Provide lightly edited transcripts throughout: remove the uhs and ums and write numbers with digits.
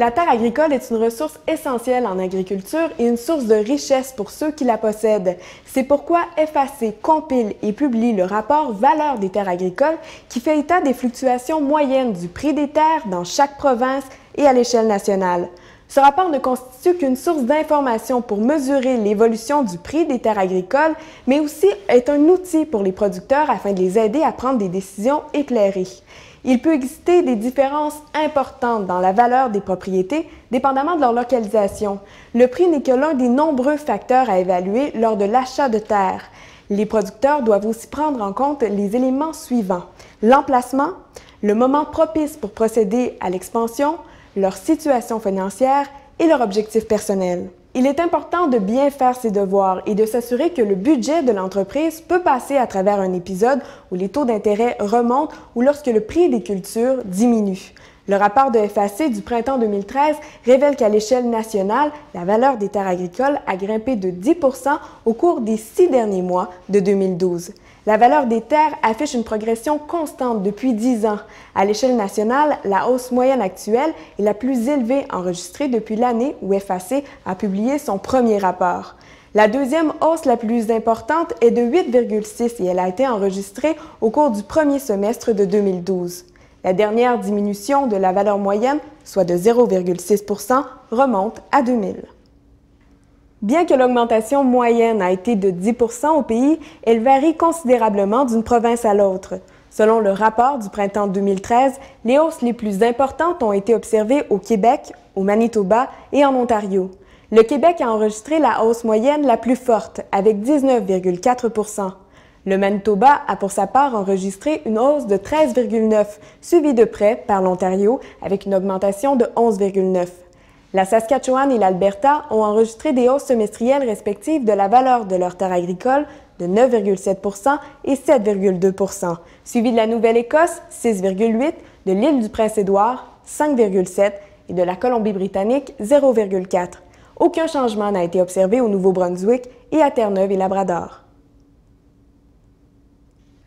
La terre agricole est une ressource essentielle en agriculture et une source de richesse pour ceux qui la possèdent. C'est pourquoi FAC compile et publie le rapport Valeur des terres agricoles qui fait état des fluctuations moyennes du prix des terres dans chaque province et à l'échelle nationale. Ce rapport ne constitue qu'une source d'information pour mesurer l'évolution du prix des terres agricoles, mais aussi est un outil pour les producteurs afin de les aider à prendre des décisions éclairées. Il peut exister des différences importantes dans la valeur des propriétés, dépendamment de leur localisation. Le prix n'est que l'un des nombreux facteurs à évaluer lors de l'achat de terres. Les producteurs doivent aussi prendre en compte les éléments suivants: l'emplacement, le moment propice pour procéder à l'expansion, leur situation financière et leur objectif personnel. Il est important de bien faire ses devoirs et de s'assurer que le budget de l'entreprise peut passer à travers un épisode où les taux d'intérêt remontent ou lorsque le prix des cultures diminue. Le rapport de FAC du printemps 2013 révèle qu'à l'échelle nationale, la valeur des terres agricoles a grimpé de 10 % au cours des 6 derniers mois de 2012. La valeur des terres affiche une progression constante depuis 10 ans. À l'échelle nationale, la hausse moyenne actuelle est la plus élevée enregistrée depuis l'année où FAC a publié son premier rapport. La deuxième hausse la plus importante est de 8,6 et elle a été enregistrée au cours du premier semestre de 2012. La dernière diminution de la valeur moyenne, soit de 0,6 %, remonte à 2000. Bien que l'augmentation moyenne a été de 10 % au pays, elle varie considérablement d'une province à l'autre. Selon le rapport du printemps 2013, les hausses les plus importantes ont été observées au Québec, au Manitoba et en Ontario. Le Québec a enregistré la hausse moyenne la plus forte, avec 19,4 %. Le Manitoba a pour sa part enregistré une hausse de 13,9 %, suivie de près par l'Ontario avec une augmentation de 11,9 %. La Saskatchewan et l'Alberta ont enregistré des hausses semestrielles respectives de la valeur de leurs terres agricoles de 9,7 % et 7,2 %, suivi de la Nouvelle-Écosse, 6,8 %, de l'île du Prince-Édouard, 5,7 % et de la Colombie-Britannique, 0,4 %. Aucun changement n'a été observé au Nouveau-Brunswick et à Terre-Neuve et Labrador.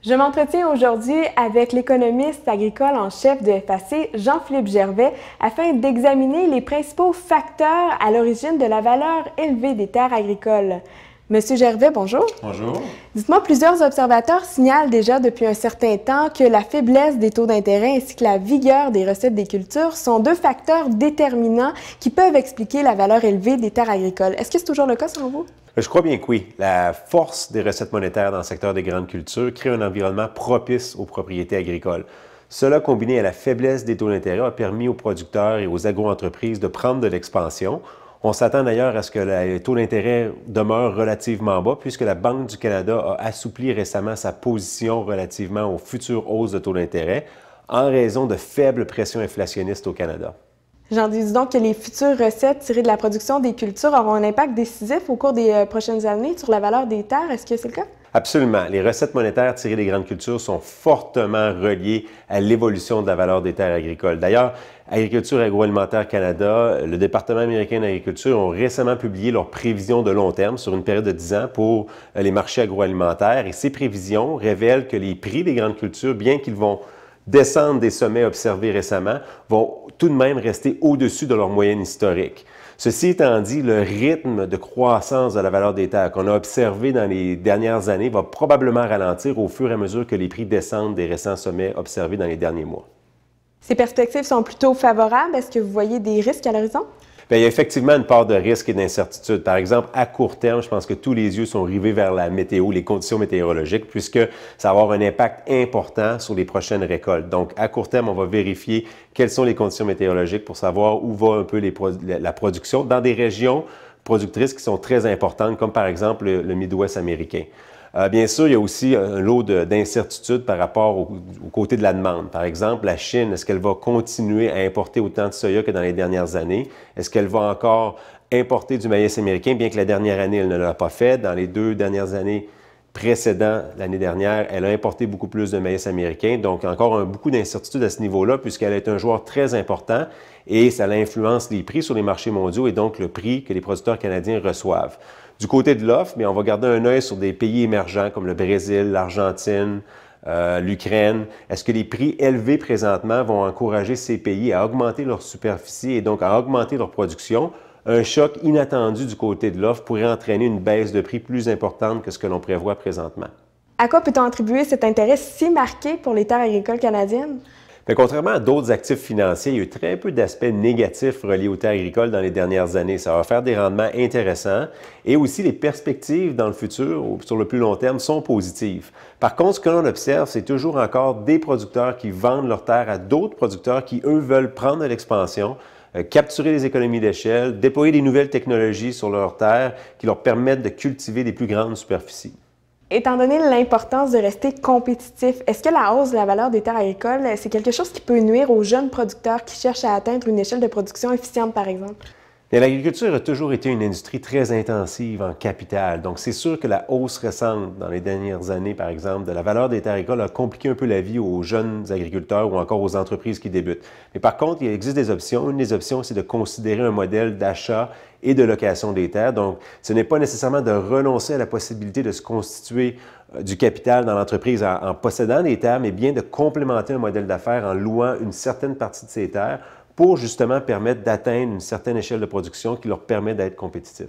Je m'entretiens aujourd'hui avec l'économiste agricole en chef de FAC, Jean-Philippe Gervais, afin d'examiner les principaux facteurs à l'origine de la valeur élevée des terres agricoles. Monsieur Gervais, bonjour. Bonjour. Dites-moi, plusieurs observateurs signalent déjà depuis un certain temps que la faiblesse des taux d'intérêt ainsi que la vigueur des recettes des cultures sont deux facteurs déterminants qui peuvent expliquer la valeur élevée des terres agricoles. Est-ce que c'est toujours le cas selon vous? Je crois bien que oui. La force des recettes monétaires dans le secteur des grandes cultures crée un environnement propice aux propriétés agricoles. Cela, combiné à la faiblesse des taux d'intérêt, a permis aux producteurs et aux agro-entreprises de prendre de l'expansion. On s'attend d'ailleurs à ce que les taux d'intérêt demeurent relativement bas, puisque la Banque du Canada a assoupli récemment sa position relativement aux futures hausses de taux d'intérêt en raison de faibles pressions inflationnistes au Canada. J'en déduis donc que les futures recettes tirées de la production des cultures auront un impact décisif au cours des prochaines années sur la valeur des terres. Est-ce que c'est le cas? Absolument. Les recettes monétaires tirées des grandes cultures sont fortement reliées à l'évolution de la valeur des terres agricoles. D'ailleurs, Agriculture agroalimentaire Canada, le département américain d'agriculture ont récemment publié leurs prévisions de long terme sur une période de 10 ans pour les marchés agroalimentaires. Et ces prévisions révèlent que les prix des grandes cultures, bien qu'ils vont descendre des sommets observés récemment, vont tout de même rester au-dessus de leur moyenne historique. Ceci étant dit, le rythme de croissance de la valeur des terres qu'on a observé dans les dernières années va probablement ralentir au fur et à mesure que les prix descendent des récents sommets observés dans les derniers mois. Ces perspectives sont plutôt favorables. Est-ce que vous voyez des risques à l'horizon? Bien, il y a effectivement une part de risque et d'incertitude. Par exemple, à court terme, je pense que tous les yeux sont rivés vers la météo, les conditions météorologiques, puisque ça va avoir un impact important sur les prochaines récoltes. Donc, à court terme, on va vérifier quelles sont les conditions météorologiques pour savoir où va un peu la production dans des régions productrices qui sont très importantes, comme par exemple le Midwest américain. Bien sûr, il y a aussi un lot d'incertitudes par rapport au côté de la demande. Par exemple, la Chine, est-ce qu'elle va continuer à importer autant de soya que dans les dernières années? Est-ce qu'elle va encore importer du maïs américain, bien que la dernière année, elle ne l'a pas fait? Dans les 2 dernières années précédentes, l'année dernière, elle a importé beaucoup plus de maïs américain. Donc, encore beaucoup d'incertitudes à ce niveau-là, puisqu'elle est un joueur très important et ça influence les prix sur les marchés mondiaux et donc le prix que les producteurs canadiens reçoivent. Du côté de l'offre, on va garder un œil sur des pays émergents comme le Brésil, l'Argentine, l'Ukraine. Est-ce que les prix élevés présentement vont encourager ces pays à augmenter leur superficie et donc à augmenter leur production? Un choc inattendu du côté de l'offre pourrait entraîner une baisse de prix plus importante que ce que l'on prévoit présentement. À quoi peut-on attribuer cet intérêt si marqué pour les terres agricoles canadiennes? Mais contrairement à d'autres actifs financiers, il y a eu très peu d'aspects négatifs reliés aux terres agricoles dans les dernières années. Ça va faire des rendements intéressants et aussi les perspectives dans le futur, sur le plus long terme, sont positives. Par contre, ce que l'on observe, c'est toujours encore des producteurs qui vendent leurs terres à d'autres producteurs qui, eux, veulent prendre de l'expansion, capturer les économies d'échelle, déployer des nouvelles technologies sur leurs terres qui leur permettent de cultiver des plus grandes superficies. Étant donné l'importance de rester compétitif, est-ce que la hausse de la valeur des terres agricoles, c'est quelque chose qui peut nuire aux jeunes producteurs qui cherchent à atteindre une échelle de production efficiente, par exemple? L'agriculture a toujours été une industrie très intensive en capital. Donc, c'est sûr que la hausse récente dans les dernières années, par exemple, de la valeur des terres agricoles a compliqué un peu la vie aux jeunes agriculteurs ou encore aux entreprises qui débutent. Mais par contre, il existe des options. Une des options, c'est de considérer un modèle d'achat et de location des terres. Donc, ce n'est pas nécessairement de renoncer à la possibilité de se constituer du capital dans l'entreprise en possédant des terres, mais bien de complémenter un modèle d'affaires en louant une certaine partie de ces terres pour justement permettre d'atteindre une certaine échelle de production qui leur permet d'être compétitifs.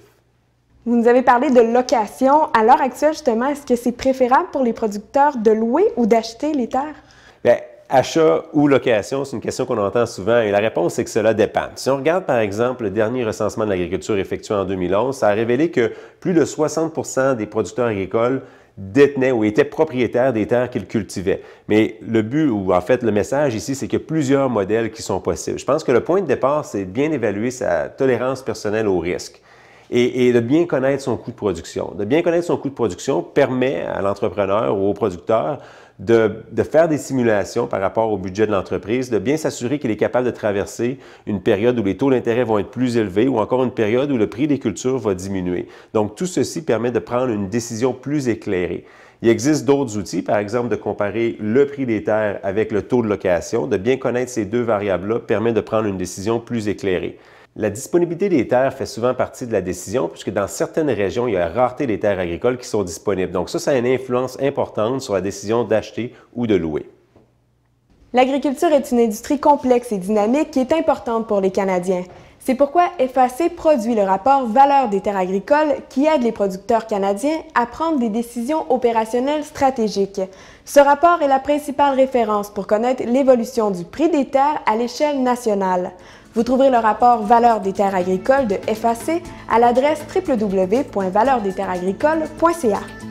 Vous nous avez parlé de location. À l'heure actuelle, justement, est-ce que c'est préférable pour les producteurs de louer ou d'acheter les terres? Bien, achat ou location, c'est une question qu'on entend souvent et la réponse, c'est que cela dépend. Si on regarde par exemple le dernier recensement de l'agriculture effectué en 2011, ça a révélé que plus de 60% des producteurs agricoles détenaient ou étaient propriétaires des terres qu'ils cultivaient. Mais le but, ou en fait le message ici, c'est qu'il y a plusieurs modèles qui sont possibles. Je pense que le point de départ, c'est de bien évaluer sa tolérance personnelle au risque et de bien connaître son coût de production. De bien connaître son coût de production permet à l'entrepreneur ou au producteur de faire des simulations par rapport au budget de l'entreprise, de bien s'assurer qu'il est capable de traverser une période où les taux d'intérêt vont être plus élevés ou encore une période où le prix des cultures va diminuer. Donc, tout ceci permet de prendre une décision plus éclairée. Il existe d'autres outils, par exemple de comparer le prix des terres avec le taux de location. De bien connaître ces deux variables-là permet de prendre une décision plus éclairée. La disponibilité des terres fait souvent partie de la décision puisque dans certaines régions, il y a la rareté des terres agricoles qui sont disponibles. Donc ça a une influence importante sur la décision d'acheter ou de louer. L'agriculture est une industrie complexe et dynamique qui est importante pour les Canadiens. C'est pourquoi FAC produit le rapport Valeur des terres agricoles qui aide les producteurs canadiens à prendre des décisions opérationnelles stratégiques. Ce rapport est la principale référence pour connaître l'évolution du prix des terres à l'échelle nationale. Vous trouverez le rapport Valeur des terres agricoles de FAC à l'adresse www.valeurdestersagricoles.ca.